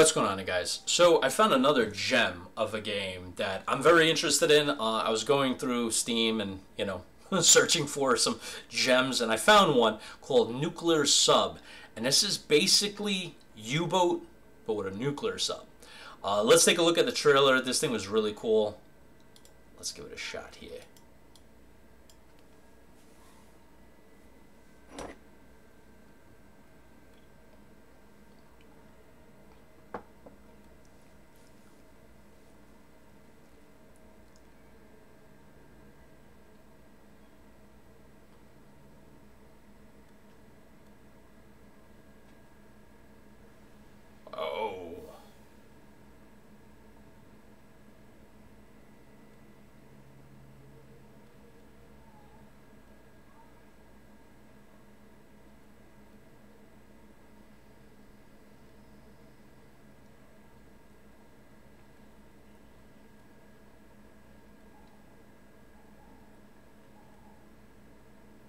What's going on, guys? So I found another gem of a game that I'm very interested in. I was going through Steam and, searching for some gems, and I found one called Nuclear Sub. And this is basically U-boat, but with a nuclear sub. Let's take a look at the trailer. This thing was really cool. Let's give it a shot here. Oh.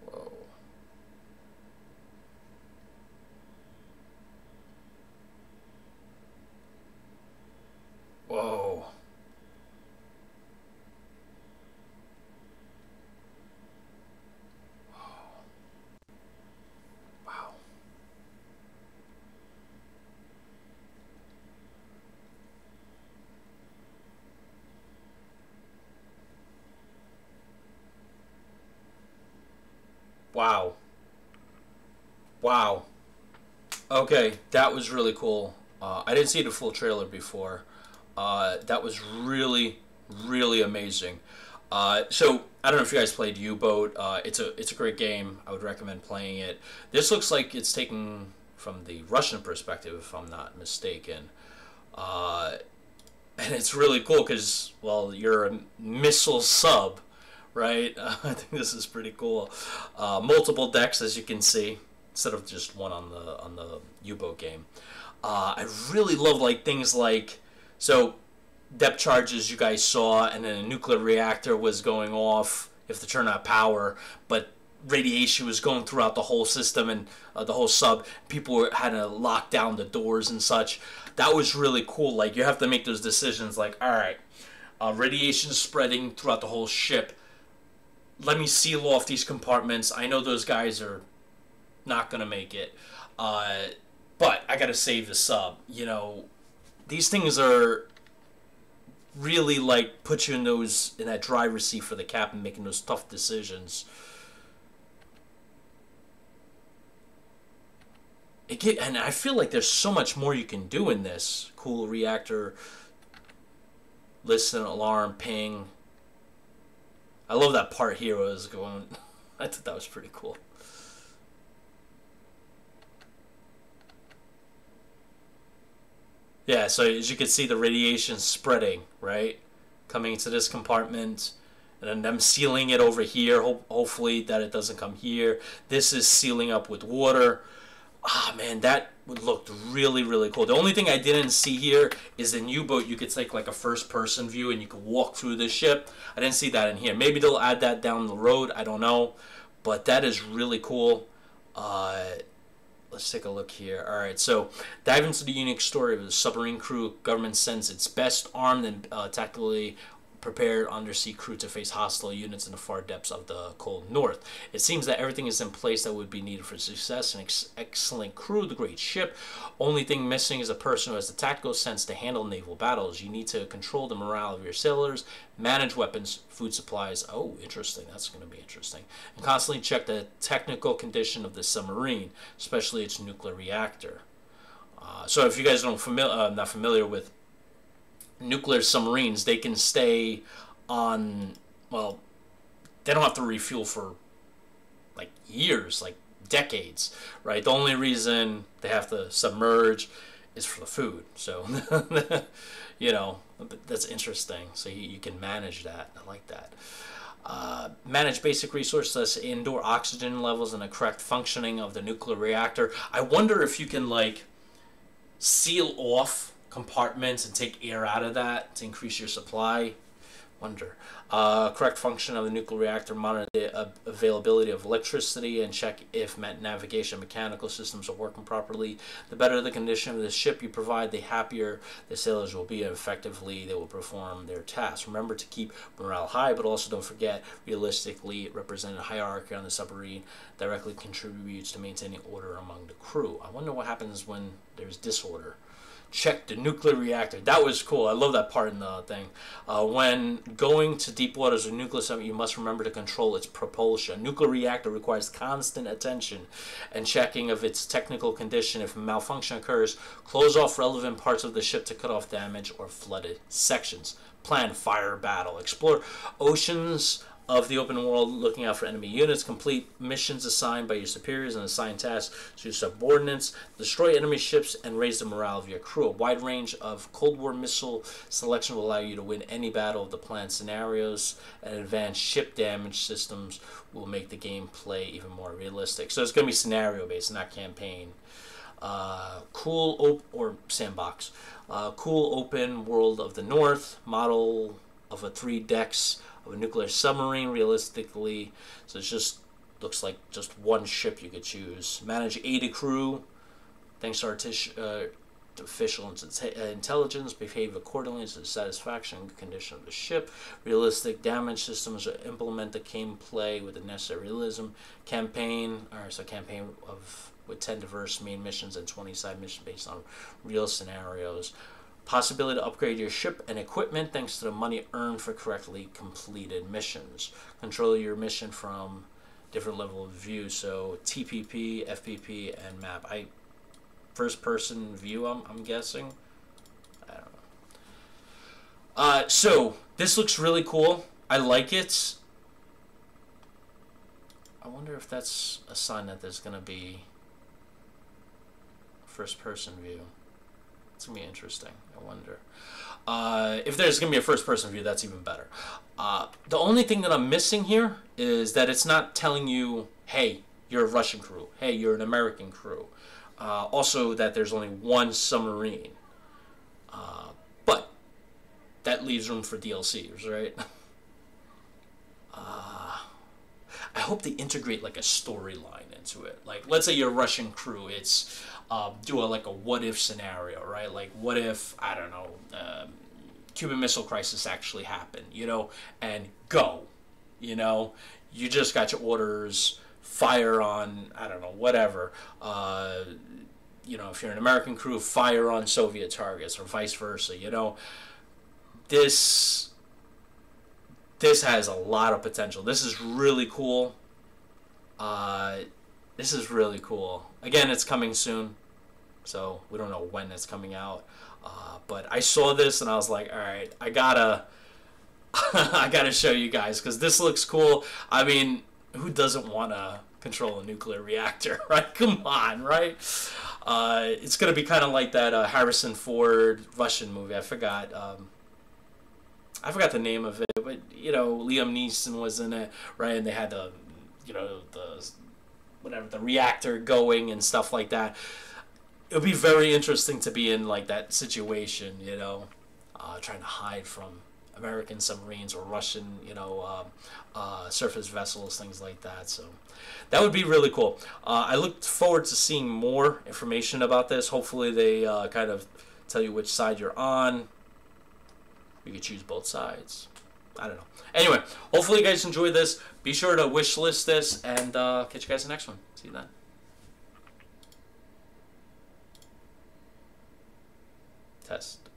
Whoa. Whoa. Wow. Wow. Wow. Okay, that was really cool. I didn't see the full trailer before. That was really, really amazing. So I don't know if you guys played U-Boat. It's a great game. I would recommend playing it. This looks like it's taken from the Russian perspective, if I'm not mistaken. And it's really cool because, well, you're a missile sub, right? I think this is pretty cool. Multiple decks, as you can see, instead of just one on the U-Boat game. I really love things like, so depth charges you guys saw, and then a nuclear reactor was going off if to turn out power, but radiation was going throughout the whole system and the whole sub. People had to lock down the doors and such. That was really cool. Like, you have to make those decisions like, all right, radiation spreading throughout the whole ship. Let me seal off these compartments. I know those guys are not going to make it. But I got to save the sub. These things are really put you in that driver's seat for the captain, making those tough decisions. And I feel like there's so much more you can do in this. Cool reactor, listen, alarm, ping. I love that part here where I was going. I thought that was pretty cool. Yeah, so as you can see, the radiation spreading, right? Coming into this compartment, and then them sealing it over here, hopefully that it doesn't come here. This is sealing up with water. Ah, man, that looked really, really cool. The only thing I didn't see here is in U-Boat, you could take a first-person view and you could walk through the ship. I didn't see that in here. Maybe they'll add that down the road. I don't know. But that is really cool. Let's take a look here. All right, so dive into the unique story of the submarine crew. Government sends its best armed and tactically prepared undersea crew to face hostile units in the far depths of the cold north. It seems that everything is in place that would be needed for success. An excellent crew, the great ship. Only thing missing is a person who has the tactical sense to handle naval battles. You need to control the morale of your sailors, manage weapons, food supplies. Oh, interesting. That's going to be interesting. And constantly check the technical condition of the submarine, especially its nuclear reactor. So if you guys don't not familiar with nuclear submarines, they can stay on, well, they don't have to refuel for years, decades, right? The only reason they have to submerge is for the food. So that's interesting. So you can manage that. I like that. Manage basic resources, indoor oxygen levels, and the correct functioning of the nuclear reactor. I wonder if you can seal off compartments and take air out of that to increase your supply. Wonder. Correct function of the nuclear reactor, monitor the availability of electricity, and check if navigation and mechanical systems are working properly. The better the condition of the ship you provide, the happier the sailors will be, and effectively they will perform their tasks. Remember to keep morale high, but also don't forget, realistically represented hierarchy on the submarine directly contributes to maintaining order among the crew. I wonder what happens when there's disorder. Check the nuclear reactor. That was cool. I love that part in the thing. When going to deep waters or nuclear submarine, you must remember to control its propulsion. A nuclear reactor requires constant attention and checking of its technical condition. If a malfunction occurs, close off relevant parts of the ship to cut off damage or flooded sections. Plan fire battle. Explore oceans of the open world, looking out for enemy units. Complete missions assigned by your superiors and assign tasks to your subordinates. Destroy enemy ships and raise the morale of your crew. A wide range of Cold War missile selection will allow you to win any battle of the planned scenarios, and advanced ship damage systems will make the gameplay even more realistic. So it's going to be scenario based, not campaign. Or sandbox. Cool open world of the North. Model of a 3 decks of a nuclear submarine, realistically. So it just looks like just one ship you could choose. Manage 80 crew. Thanks to artificial intelligence, behave accordingly to the satisfaction and condition of the ship. Realistic damage systems implement the gameplay with the necessary realism. Campaign with 10 diverse main missions and 20 side missions based on real scenarios. Possibility to upgrade your ship and equipment thanks to the money earned for correctly completed missions. Control your mission from different level of view. So TPP, FPP, and map. First person view, I'm guessing. I don't know. So this looks really cool. I like it. I wonder if that's a sign that there's going to be first person view. It's going to be interesting. I wonder. If there's going to be a first-person view, that's even better. The only thing that I'm missing here is that it's not telling you, hey, you're a Russian crew. Hey, you're an American crew. Also, that there's only one submarine. But that leaves room for DLCs, right? I hope they integrate like a storyline into it. Like, let's say you're a Russian crew. It's do a what if scenario, right? Like, what if, I don't know, Cuban Missile Crisis actually happened, and go, you just got your orders, fire on, I don't know, whatever, if you're an American crew, fire on Soviet targets, or vice versa, this has a lot of potential. This is really cool. This is really cool. Again, it's coming soon, so we don't know when it's coming out. But I saw this and I was like, all right, I gotta show you guys because this looks cool. I mean, who doesn't want to control a nuclear reactor, right? Come on, right? It's gonna be kind of like that Harrison Ford Russian movie. I forgot the name of it, but Liam Neeson was in it, right? And they had the reactor going and stuff like that. It would be very interesting to be in like that situation, trying to hide from American submarines or Russian, surface vessels, things like that. So that would be really cool. I look forward to seeing more information about this. Hopefully they kind of tell you which side you're on. You could choose both sides. I don't know. Anyway, hopefully you guys enjoyed this. Be sure to wish list this, and catch you guys in the next one. See you then. Test.